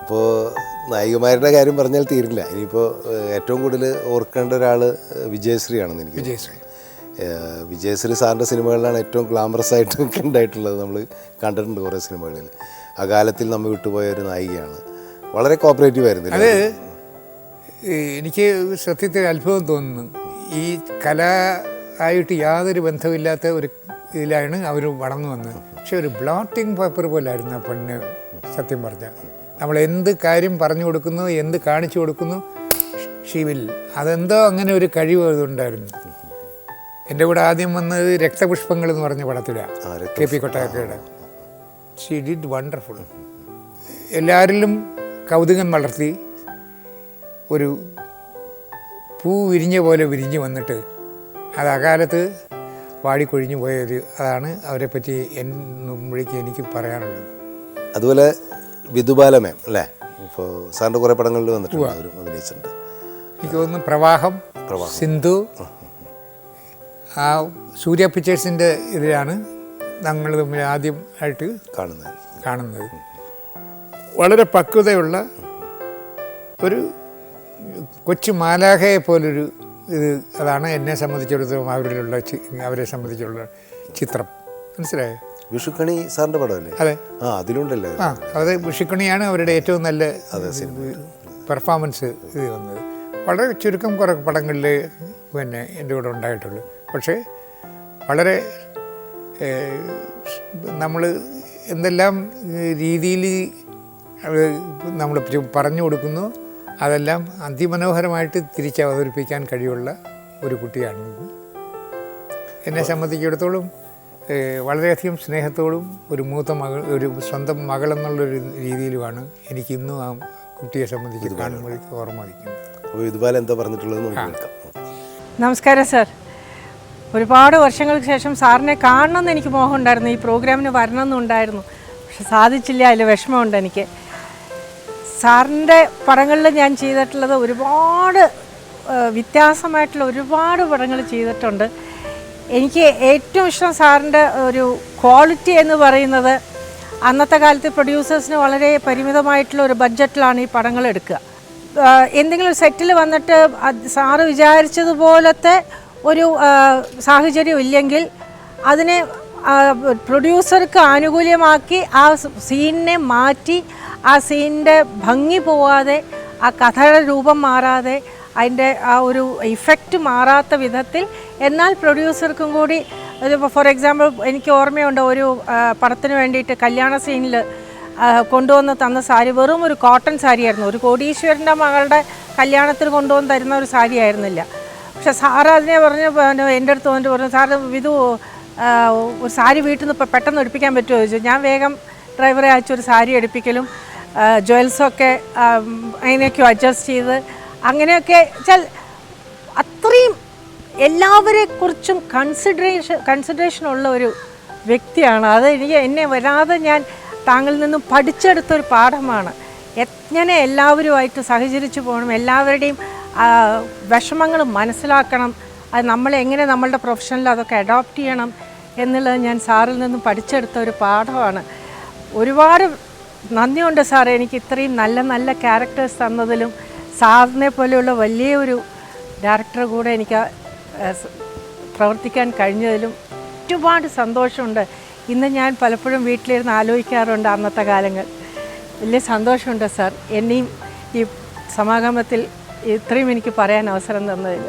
അപ്പോൾ നായികമാരുടെ കാര്യം പറഞ്ഞാൽ തീരില്ല. ഇനിയിപ്പോൾ ഏറ്റവും കൂടുതൽ ഓർക്കേണ്ട ഒരാൾ വിജയശ്രീയാണെന്ന് എനിക്ക്. വിജയശ്രീ സാറിൻ്റെ സിനിമകളിലാണ് ഏറ്റവും ഗ്ലാമറസ് ആയിട്ട് ഉണ്ടായിട്ടുള്ളത്. നമ്മൾ കണ്ടിട്ടുണ്ട് കുറേ സിനിമകളിൽ. ആ കാലത്തിൽ നമ്മൾ വിട്ടുപോയ ഒരു നായികയാണ്. വളരെ കോപ്പറേറ്റീവ് ആയിരുന്നു. അത് എനിക്ക് സത്യത്തിൽ അത്ഭുതം തോന്നുന്നു. ഈ കല ആയിട്ട് യാതൊരു ബന്ധമില്ലാത്ത ഒരു ഇതിലാണ് അവർ വളർന്നു വന്നത്. പക്ഷെ ഒരു ബ്ലോട്ടിംഗ് പേപ്പർ പോലായിരുന്നു ആ പെണ്ണ്. സത്യം പറഞ്ഞാൽ നമ്മൾ എന്ത് കാര്യം പറഞ്ഞു കൊടുക്കുന്നു, എന്ത് കാണിച്ചു കൊടുക്കുന്നു, ഷീവിൽ അതെന്തോ അങ്ങനെ ഒരു കഴിവ് അതുണ്ടായിരുന്നു. എൻ്റെ കൂടെ ആദ്യം വന്നത് രക്തപുഷ്പങ്ങൾ എന്ന് പറഞ്ഞ പടത്തിലാണ്, KP കൊട്ടാരക്കരയുടെ. She did wonderful. എല്ലാവരിലും കൗതുകം വളർത്തി ഒരു പൂ വിരിഞ്ഞ പോലെ വിരിഞ്ഞ് വന്നിട്ട് അത് അകാലത്ത് വാടിക്കൊഴിഞ്ഞു പോയൊരു അതാണ് അവരെപ്പറ്റി മുമ്പേക്ക് എനിക്ക് പറയാനുള്ളത്. അതുപോലെ വിധുബാല മാം അല്ലേ, ഇപ്പോൾ സാറിൻ്റെ കുറേ പടങ്ങളിൽ വന്നിട്ടുണ്ട്, അവരും അഭിനയിച്ചിട്ടുണ്ട്. എനിക്ക് തോന്നുന്നു പ്രവാഹം, സിന്ധു, ആ സൂര്യ പിക്ചേഴ്സിൻ്റെ ഇതിലാണ് ഞങ്ങൾ തമ്മിൽ ആദ്യമായിട്ട് കാണുന്നത്. വളരെ പക്വതയുള്ള ഒരു കൊച്ചു മാലാഖയെ പോലൊരു ഇത്, അതാണ് എന്നെ സംബന്ധിച്ചിടത്തോളം അവരെ സംബന്ധിച്ചുള്ള ചിത്രം. മനസ്സിലായോ? വിഷുക്കണി സാറിൻ്റെ പടമല്ലേ? അതെ, അതിലുണ്ടല്ലേ? അത് വിഷുക്കണിയാണ് അവരുടെ ഏറ്റവും നല്ല പെർഫോമൻസ് ഇത് വന്നത്. വളരെ ചുരുക്കം കുറേ പടങ്ങളിൽ പിന്നെ എൻ്റെ കൂടെ ഉണ്ടായിട്ടുള്ളൂ. പക്ഷേ വളരെ നമ്മൾ എന്തെല്ലാം രീതിയിൽ നമ്മൾ പറഞ്ഞു കൊടുക്കുന്നു അതെല്ലാം അതിമനോഹരമായിട്ട് തിരിച്ചവതരിപ്പിക്കാൻ കഴിവുള്ള ഒരു കുട്ടിയാണ്. എന്നെ സംബന്ധിച്ചിടത്തോളം വളരെയധികം സ്നേഹത്തോടും ഒരു മൂത്ത മകൾ, ഒരു സ്വന്തം മകളെന്നുള്ളൊരു രീതിയിലുമാണ് എനിക്ക് ഇന്നും ആ കുട്ടിയെ സംബന്ധിച്ച് കാണുമ്പോഴേക്ക് ഓർമ്മ വയ്ക്കുന്നത്. എന്താ പറഞ്ഞിട്ടുള്ളത്? നമസ്കാരം സാർ. ഒരുപാട് വർഷങ്ങൾക്ക് ശേഷം സാറിനെ കാണണമെന്ന് എനിക്ക് മോഹമുണ്ടായിരുന്നു, ഈ പ്രോഗ്രാമിന് വരണമെന്നുണ്ടായിരുന്നു. പക്ഷെ സാധിച്ചില്ല, അതിൽ വിഷമമുണ്ട് എനിക്ക്. സാറിൻ്റെ പടങ്ങളിൽ ഞാൻ ചെയ്തിട്ടുള്ളത് ഒരുപാട് വ്യത്യാസമായിട്ടുള്ള ഒരുപാട് പടങ്ങൾ ചെയ്തിട്ടുണ്ട്. എനിക്ക് ഏറ്റവും ഇഷ്ടം സാറിൻ്റെ ഒരു ക്വാളിറ്റി എന്ന് പറയുന്നത്, അന്നത്തെ കാലത്ത് പ്രൊഡ്യൂസേഴ്സിന് വളരെ പരിമിതമായിട്ടുള്ള ഒരു ബഡ്ജറ്റിലാണ് ഈ പടങ്ങൾ എടുക്കുക. എന്തെങ്കിലും ഒരു സെറ്റിൽ വന്നിട്ട് സാറ് വിചാരിച്ചതുപോലത്തെ ഒരു സാഹചര്യം ഇല്ലെങ്കിൽ അതിനെ പ്രൊഡ്യൂസർക്ക് ആനുകൂല്യമാക്കി ആ സീനിനെ മാറ്റി, ആ സീനിൻ്റെ ഭംഗി പോവാതെ, ആ കഥയുടെ രൂപം മാറാതെ, അതിൻ്റെ ആ ഒരു ഇഫക്റ്റ് മാറാത്ത വിധത്തിൽ, എന്നാൽ പ്രൊഡ്യൂസർക്കും കൂടി ഫോർ എക്സാമ്പിൾ എനിക്ക് ഓർമ്മയുണ്ട്, ഒരു പടത്തിന് വേണ്ടിയിട്ട് കല്യാണ സീനിൽ കൊണ്ടുവന്ന് തന്ന സാരി വെറും ഒരു കോട്ടൺ സാരിയായിരുന്നു. ഒരു കോടീശ്വരൻ്റെ മകളുടെ കല്യാണത്തിന് കൊണ്ടുവന്ന് തരുന്ന ഒരു സാരി ആയിരുന്നില്ല. പക്ഷെ സാറ് അതിനെ പറഞ്ഞ് എൻ്റെ അടുത്ത് വന്നിട്ട് പറഞ്ഞു, സാറ് ഇത് ഒരു സാരി വീട്ടിൽ നിന്ന് ഇപ്പോൾ പെട്ടെന്ന് എടുപ്പിക്കാൻ പറ്റുമോ ചോദിച്ചു. ഞാൻ വേഗം ഡ്രൈവറെ അയച്ചൊരു സാരി എടുപ്പിക്കലും ജ്വൽസൊക്കെ അതിനൊക്കെ അഡ്ജസ്റ്റ് ചെയ്ത് അങ്ങനെയൊക്കെ വെച്ചാൽ അത്രയും എല്ലാവരെക്കുറിച്ചും കൺസിഡറേഷനുള്ള ഒരു വ്യക്തിയാണ്. അത് എന്നെ വരാതെ ഞാൻ താങ്കളിൽ നിന്നും പഠിച്ചെടുത്തൊരു പാഠമാണ്. എങ്ങനെ എല്ലാവരുമായിട്ട് സഹകരിച്ചു പോകണം, എല്ലാവരുടെയും വിഷമങ്ങൾ മനസ്സിലാക്കണം, അത് നമ്മളെങ്ങനെ നമ്മളുടെ പ്രൊഫഷനിൽ അതൊക്കെ അഡോപ്റ്റ് ചെയ്യണം എന്നുള്ളത് ഞാൻ സാറിൽ നിന്നും പഠിച്ചെടുത്ത ഒരു പാഠമാണ്. ഒരുപാട് നന്ദിയുണ്ട് സാറേ, എനിക്ക് ഇത്രയും നല്ല നല്ല ക്യാരക്ടേഴ്സ് തന്നതിലും സാറിനെ പോലെയുള്ള വലിയൊരു ഡയറക്ടറെ കൂടെ എനിക്ക് പ്രവർത്തിക്കാൻ കഴിഞ്ഞതിലും ഒരുപാട് സന്തോഷമുണ്ട്. ഇന്ന് ഞാൻ പലപ്പോഴും വീട്ടിലിരുന്ന് ആലോചിക്കാറുണ്ട് അന്നത്തെ കാലങ്ങൾ. വലിയ സന്തോഷമുണ്ട് സാർ, എന്നെയും ഈ സമാഗമത്തിൽ ഇത്രയും എനിക്ക് പറയാൻ അവസരം തന്നതിൽ.